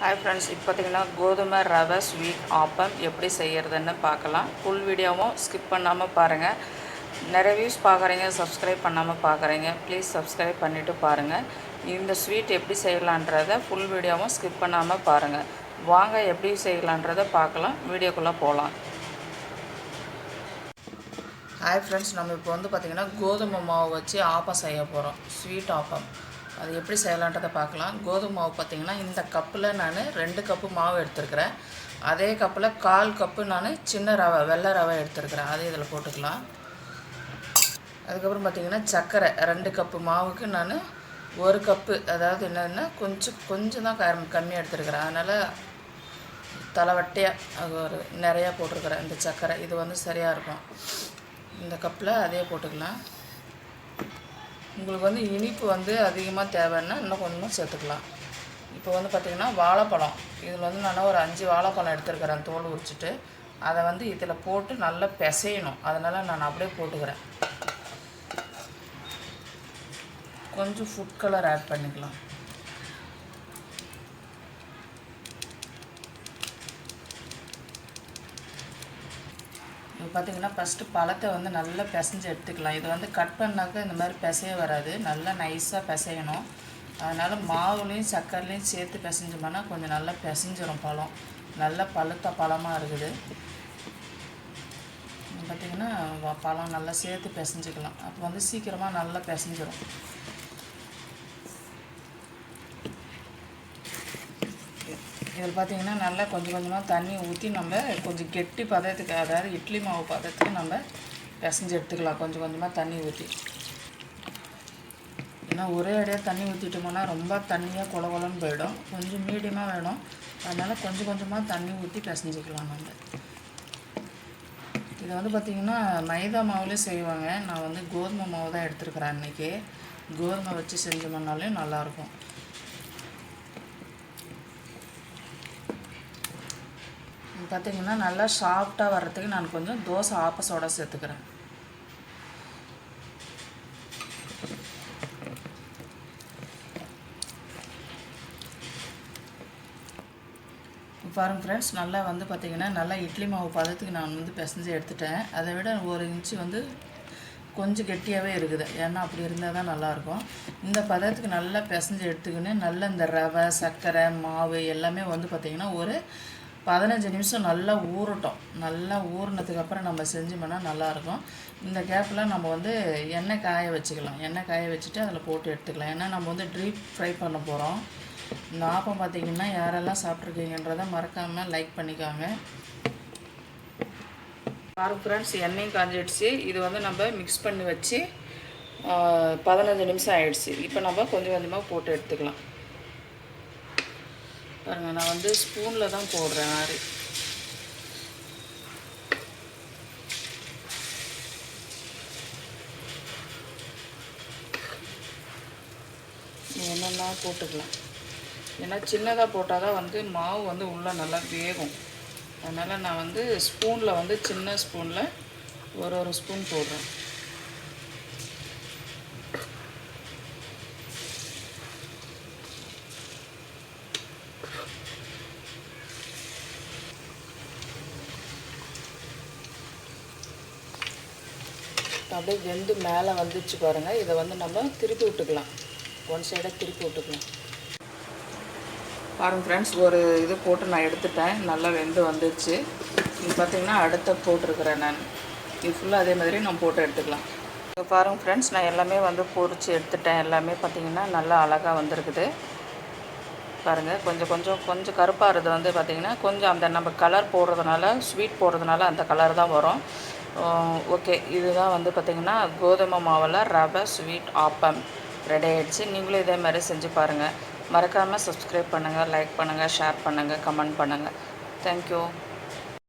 Hi friends, இப்போ பார்த்திங்கன்னா கோதுமை ரவை ஸ்வீட் ஆப்பம் எப்படி செய்கிறதுன்னு பார்க்கலாம். ஃபுல் வீடியோவும் ஸ்கிப் பண்ணாமல் பாருங்கள். நிறைய வியூஸ் பார்க்குறீங்க, சப்ஸ்கிரைப் பண்ணாமல் பார்க்குறீங்க. ப்ளீஸ் சப்ஸ்கிரைப் பண்ணிவிட்டு பாருங்கள். இந்த ஸ்வீட் எப்படி செய்யலான்றதை ஃபுல் வீடியோவும் ஸ்கிப் பண்ணாமல் பாருங்கள். வாங்க எப்படி செய்யலான்றதை பார்க்கலாம். வீடியோக்குள்ளே போகலாம். ஹாய் ஃப்ரெண்ட்ஸ், நம்ம இப்போ பார்த்திங்கன்னா கோதுமை மாவு வச்சு ஆப்பம் செய்ய போகிறோம். ஸ்வீட் ஆப்பம் அது எப்படி செய்யலான்றதை பார்க்கலாம். கோதுமை மாவு பார்த்திங்கன்னா இந்த கப்பில் நான் 2 கப்பு மாவு எடுத்துருக்கிறேன். அதே கப்பில் 1/4 கப்பு நான் சின்ன ரவை, வெள்ளை ரவை எடுத்துருக்கிறேன். அதே இதில் போட்டுக்கலாம். அதுக்கப்புறம் பார்த்திங்கன்னா சர்க்கரை 2 கப்பு மாவுக்கு நான் 1 கப்பு, அதாவது என்னென்னா கொஞ்சம் தான் கம்மியாக எடுத்துருக்கிறேன். அதனால் தலைவட்டையாக அது நிறையா போட்டிருக்கிறேன். இந்த சர்க்கரை இது சரியாக இருக்கும். இந்த கப்பில் அதே போட்டுக்கலாம். உங்களுக்கு இனிப்பு அதிகமாக தேவைன்னா இன்னும் கொஞ்சமாக சேர்த்துக்கலாம். இப்போ பார்த்திங்கன்னா வாழைப்பழம், இதில் நான் ஒரு 5 வாழைப்பழம் எடுத்துருக்கிறேன். தோல் உரிச்சிட்டு அதை இதில் போட்டு நல்லா பிசையணும். அதனால் நான் அப்படியே போட்டுக்கிறேன். கொஞ்சம் ஃபுட் கலர் ஆட் பண்ணிக்கலாம். இப்போ பார்த்திங்கன்னா ஃபஸ்ட்டு பழத்தை நல்லா பிசைஞ்சு எடுத்துக்கலாம். இது கட் பண்ணாக்க இந்த மாதிரி பிசைய வராது. நல்லா நைஸாக பிசையணும். அதனால் மாவுலேயும் சர்க்கரைலையும் சேர்த்து பிசைஞ்சோம்னா கொஞ்சம் நல்லா பிசைஞ்சிரும். பழம் நல்லா பழுத்த பழமாக இருக்குது. பார்த்திங்கன்னா பழம் நல்லா சேர்த்து பிசைஞ்சிக்கலாம். அப்போ சீக்கிரமாக நல்லா பிசைஞ்சிரும். இதில் பார்த்திங்கன்னா நல்லா கொஞ்சம் கொஞ்சமாக தண்ணி ஊற்றி நம்ம கொஞ்சம் கெட்டி பதத்துக்கு, அதாவது இட்லி மாவு பதத்துக்கு நம்ம பிசைஞ்சு எடுத்துக்கலாம். கொஞ்சம் கொஞ்சமாக தண்ணி ஊற்றி. ஏன்னா ஒரே அடியாக தண்ணி ஊற்றிட்டோம்னா ரொம்ப தண்ணியாக கொலன்னு போயிடும். கொஞ்சம் மீடியமாக வேணும். அதனால் கொஞ்சம் கொஞ்சமாக தண்ணி ஊற்றி பிசைஞ்சிக்கலாம். நம்ம இதை பார்த்திங்கன்னா மைதா மாவுலேயும் செய்வாங்க. நான் கோதுமை மாவு தான் எடுத்துருக்குறேன். அன்றைக்கி கோதுமை வச்சு செஞ்சோம்னாலே நல்லாயிருக்கும். பார்த்திங்கன்னா நல்லா சாஃப்டாக வர்றதுக்கு நான் கொஞ்சம் தோசை ஆப்ப சேர்த்துக்கிறேன். பாருங்கள் ஃப்ரெண்ட்ஸ், நல்லா பார்த்திங்கன்னா நல்லா இட்லி மாவு பதத்துக்கு நான் பிசைஞ்சு எடுத்துட்டேன். அதை விட 1 இன்ச்சு கொஞ்சம் கெட்டியாகவே இருக்குது. ஏன்னா அப்படி இருந்தால் தான் நல்லாயிருக்கும். இந்த பதத்துக்கு நல்லா பிசைஞ்சு எடுத்துக்கின்னு நல்லா இந்த ரவை, சர்க்கரை, மாவு எல்லாமே பார்த்திங்கன்னா ஒரு 15 நிமிஷம் நல்லா ஊறட்டும். நல்லா ஊறினதுக்கப்புறம் நம்ம செஞ்சோம்னா நல்லாயிருக்கும். இந்த கேப்பில் நம்ம எண்ணெய் காய வச்சுக்கலாம். எண்ணெய் காய வச்சுட்டு அதில் போட்டு எடுத்துக்கலாம். ஏன்னா நம்ம டீப் ஃப்ரை பண்ண போகிறோம். இந்த ஆப்பம் பார்த்திங்கன்னா யாரெல்லாம் சாப்பிட்ருக்கீங்கன்றதை மறக்காமல் லைக் பண்ணிக்காங்க. பாருங்க ஃப்ரெண்ட்ஸ், எண்ணெயும் காஞ்சிடுச்சு. இது நம்ம மிக்ஸ் பண்ணி வச்சு 15 நிமிஷம் ஆகிடுச்சு. இப்போ நம்ம கொஞ்சம் கொஞ்சமாக போட்டு எடுத்துக்கலாம். பாருங்கள், நான் ஸ்பூனில் தான் போடுறேன். மாதிரி என்னென்னா போட்டுக்கலாம். ஏன்னா சின்னதாக போட்டால் தான் மாவு உள்ளே நல்லா வேகும். அதனால் நான் ஸ்பூனில் சின்ன ஸ்பூனில் ஒரு ஸ்பூன் போடுறேன். அப்படியே வெந்து மேலே வந்துச்சு பாருங்கள். இதை நம்ம திருப்பி விட்டுக்கலாம். ஒன் சைடாக திருப்பி விட்டுக்கலாம். பாருங்கள் ஃப்ரெண்ட்ஸ், ஒரு இது போட்டு நான் எடுத்துட்டேன். நல்லா வெந்து வந்துடுச்சு. இது பார்த்திங்கன்னா அடுத்த போட்டிருக்கிறேன் நான். இது ஃபுல்லாக அதே மாதிரி நான் போட்டு எடுத்துக்கலாம். இப்போ பாருங்கள் ஃப்ரெண்ட்ஸ், நான் எல்லாமே பொரித்து எடுத்துட்டேன். எல்லாமே பார்த்திங்கன்னா நல்லா அழகாக வந்திருக்குது. பாருங்கள், கொஞ்சம் கருப்பாக இருக்குது. பார்த்திங்கன்னா கொஞ்சம் அந்த நம்ம கலர் போடுறதுனால, ஸ்வீட் போடுறதுனால அந்த கலர் தான் வரும். ஓகே, இதுதான் பார்த்திங்கன்னா கோதுமை மாவில் ரவை ஸ்வீட் ஆப்பம் ரெடி ஆகிடுச்சு. நீங்களும் இதே மாதிரி செஞ்சு பாருங்கள். மறக்காமல் சப்ஸ்கிரைப் பண்ணுங்கள், லைக் பண்ணுங்கள், ஷேர் பண்ணுங்கள், கமெண்ட் பண்ணுங்கள். தேங்க்யூ.